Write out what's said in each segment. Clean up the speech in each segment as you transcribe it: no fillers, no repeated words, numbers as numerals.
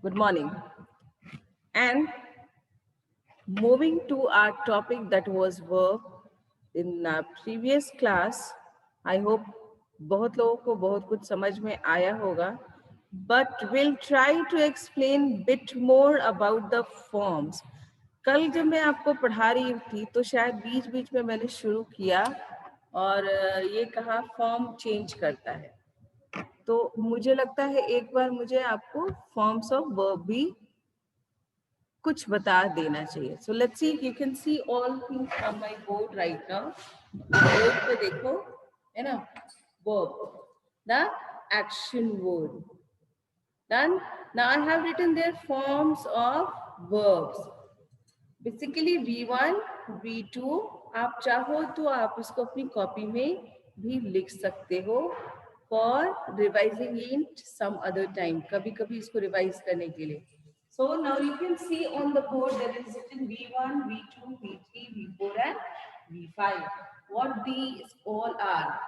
Good morning. And moving to our topic that was verb in our previous class, I hope बहुत लोगों को बहुत कुछ समझ में आया होगा. But we'll try to explain bit more about the forms. कल जब मैं आपको पढ़ा रही थी तो शायद बीच बीच में मैंने शुरू किया और ये कहा फॉर्म चेंज करता है. तो मुझे लगता है एक बार मुझे आपको फॉर्म्स ऑफ वर्ब भी कुछ बता देना चाहिए. So let's see, you can see all things on my board right now. Board पे देखो, है ना. Verb, the action word. Done. Now I have written their forms of verbs. Basically V1, V2. आप चाहो तो आप इसको अपनी कॉपी में भी लिख सकते हो for revising in some other time. कभी कभी इसको रिवाइज करने के लिए. So now you can see on the board that is written V1, V2, V3, V4 and V5. What these all are?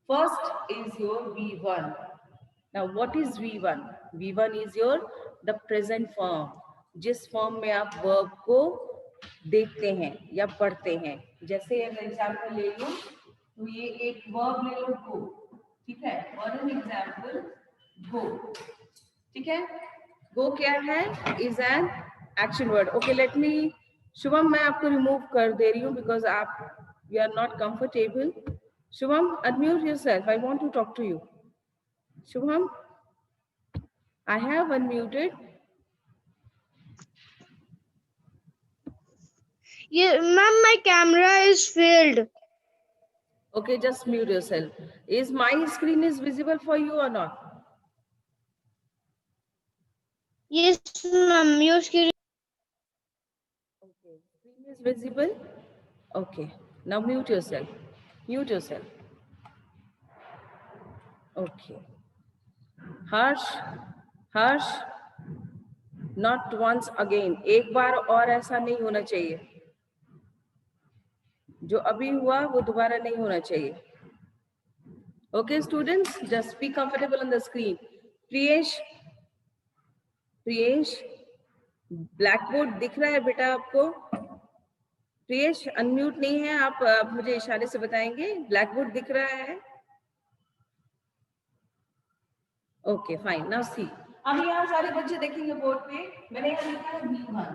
First is your V1. Now what is V1? V1 is your the present form. जिस form में आप verb को देखते हैं या पढ़ते हैं. जैसे एग्जाम्पल ले लो तो ये एक वर्ब ले लो गो. ठीक है. और एन एग्जाम्पल गो. ठीक है. गो क्या है? Is an action word. Okay, let me. Shubham, मैं आपको रिमूव कर दे रही हूँ बिकॉज आप you are not comfortable. Shubham, unmute yourself. I want to talk to you. Shubham, I have unmuted. Yeah, ma'am, my camera is filled. Okay, just mute yourself. Is my screen is visible for you or not? Yes, ma'am, your screen. Okay, screen is visible. Okay, now mute yourself. Mute yourself. Okay. Harsh, Harsh, not once again. एक बार और ऐसा नहीं होना चाहिए. जो अभी हुआ वो दोबारा नहीं होना चाहिए. Okay, students, just be comfortable on the screen. Priyesh, Priyesh, black board दिख रहा है बेटा आपको? प्रियेश, अनम्यूट नहीं है आप, मुझे इशारे से बताएंगे. ब्लैक बोर्ड दिख रहा है? Okay, fine. नाउ सी, अब यहाँ सारे बच्चे देखेंगे बोर्ड पे. मैंने यहाँ लिखा है V1.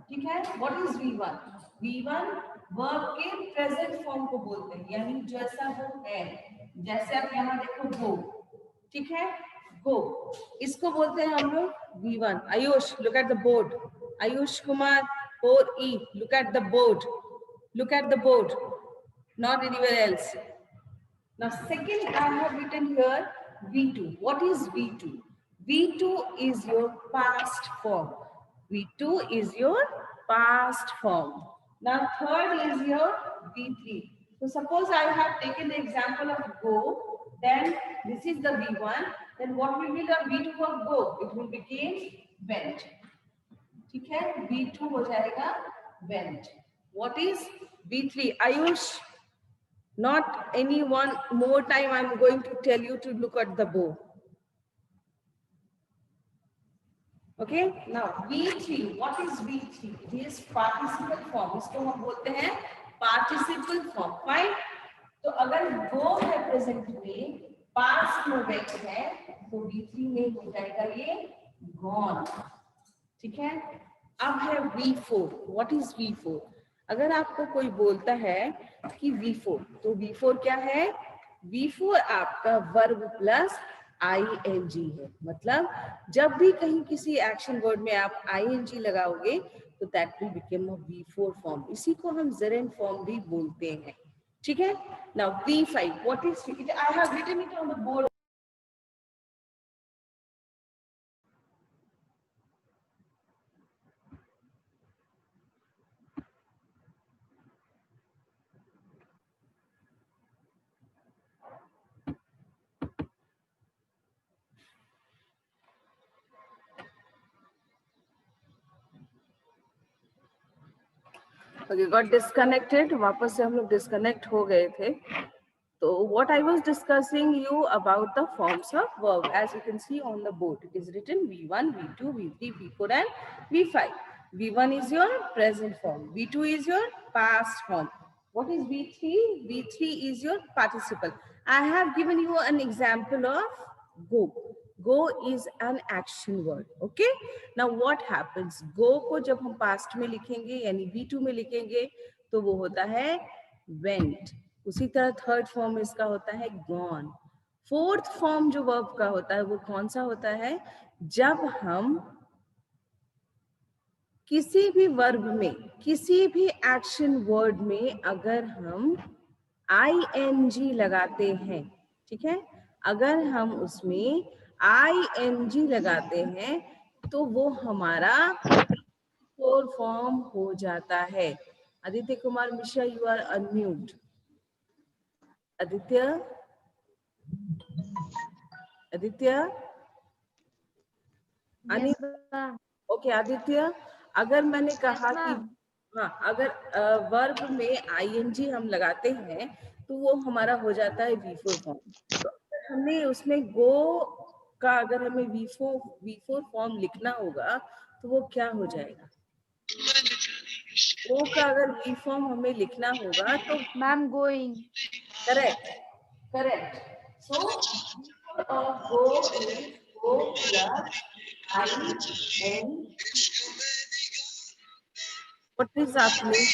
ठीक है. What is V1? V1 verb के प्रेजेंट फॉर्म को बोलते हैं, यानी जैसा वो है. जैसे आप यहाँ देखो गो. ठीक है. गो, इसको बोलते हैं हम लोग V1. Ayush, look at the board. Ayush Kumar 4E, look at the board. Look at the board, not anywhere else. Now, second, I have written here V2. What is V2? V2 is your past form. V2 is your past form. Now, third is your V3. So, suppose I have taken the example of go, then this is the V1. Then what will be the V2 of go? It will become went. ठीक है. V2 हो जाएगा went. What is V3? Ayush, not any one more time I'm going to tell you to look at the bow. Okay, now V3. What is V3? It is participle form. इसको हम बोलते हैं participle form. Fine. तो अगर go है present में, past में went है, तो V3 में हो जाएगा ये gone. ठीक है. अब है V4. What is V4? अगर आपको कोई बोलता है कि V4, तो V4 क्या है? V4 आपका वर्ब प्लस ING है. मतलब जब भी कहीं किसी एक्शन वर्ड में आप ING लगाओगे तो that will become a V4 form. इसी को हम जेरेंट फॉर्म भी बोलते हैं. ठीक है. Now V5. What is it? I have written it on the board. Okay, got disconnected. वापस से हम लोग डिस्कनेक्ट हो गए थे. So what I was discussing you about the forms of verb, as you can see on the board, it is written V1, V2, V3, V4 and V5. V1 is your present form. V2 is your past form. What is V3? V3 is your participle. I have given you an example of go. Go is an action word. Okay. Now what happens? Go को जब हम past में लिखेंगे यानी V2 में लिखेंगे तो वो होता है went. उसी तरह थर्ड फॉर्म इसका होता है गॉन. फोर्थ फॉर्म जो वर्ब का होता है वो कौन सा होता है? जब हम किसी भी वर्ब में, किसी भी एक्शन वर्ड में अगर हम ing लगाते हैं, ठीक है, अगर हम उसमें ing लगाते हैं तो वो हमारा फोर्थ फॉर्म हो जाता है. Aditya Kumar Mishra, you are unmute. Aditya? Aditya? Yes, ma'am. Okay Aditya, अगर मैंने कहा कि ma'am. हाँ, अगर वर्ब में आईएनजी हम लगाते हैं तो वो हमारा हो जाता है V4 फॉर्म. तो अगर हमने उसमें गो का अगर हमें V4 फॉर्म लिखना होगा तो वो क्या हो जाएगा? गो का अगर V फॉर्म हमें लिखना होगा तो Ma'am, going. Correct. So of go is go plus I-N. What is happening?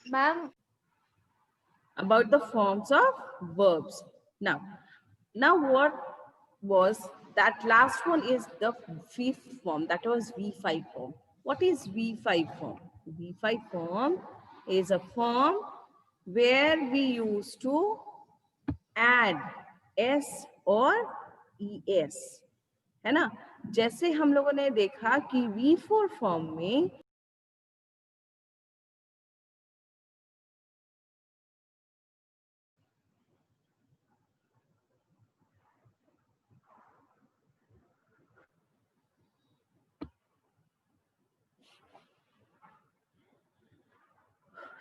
Ma'am, About the forms of verbs. Now what was that last one is the fifth form, that was V5 form. What is V5 form? V5 form is a form where we used to add s और es, है ना. जैसे हम लोगों ने देखा कि V4 form में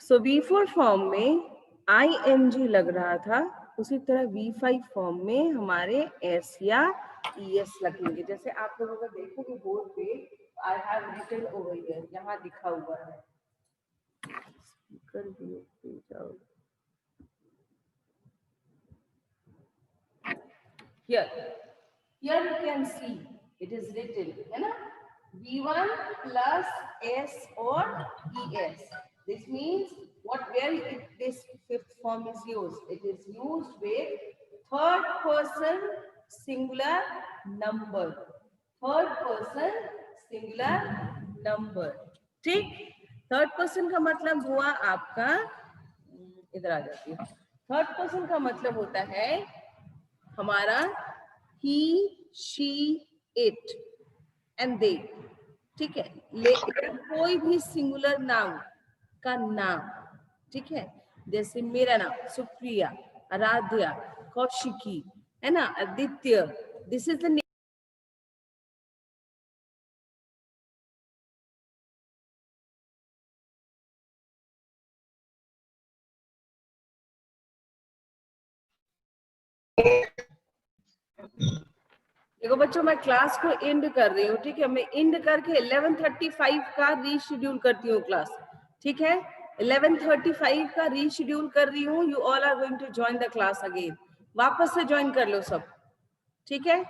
सो V4 फॉर्म में ing लग रहा था, उसी तरह V5 फॉर्म में हमारे s या es लगेंगे. जैसे आप लोग अगर देखोगे बोर्ड पे, I have written over here, यहाँ लिखा हुआ है. स्पीकर व्यू पे जाओ. Here you can see it is written, है ना, V1 plus s or es. This means this fifth form is used. It is used with third person singular number. Third person singular number. ठीक. Third person का मतलब हुआ आपका, इधर आ जाती है. थर्ड पर्सन का मतलब होता है हमारा he, she, it and they. ठीक है. लेकिन कोई भी सिंगुलर नाउन का नाम, ठीक है, जैसे मेरा नाम सुप्रिया, आराध्या, कौशिकी, है ना, आदित्य, दिस इज द. देखो बच्चों, मैं क्लास को एंड कर रही हूँ, ठीक है. मैं एंड करके 11:35 का रीशेड्यूल करती हूँ क्लास, ठीक है. 11:35 का रीशेड्यूल कर रही हूँ. You all are going to join the class again. वापस से ज्वाइन कर लो सब, ठीक है.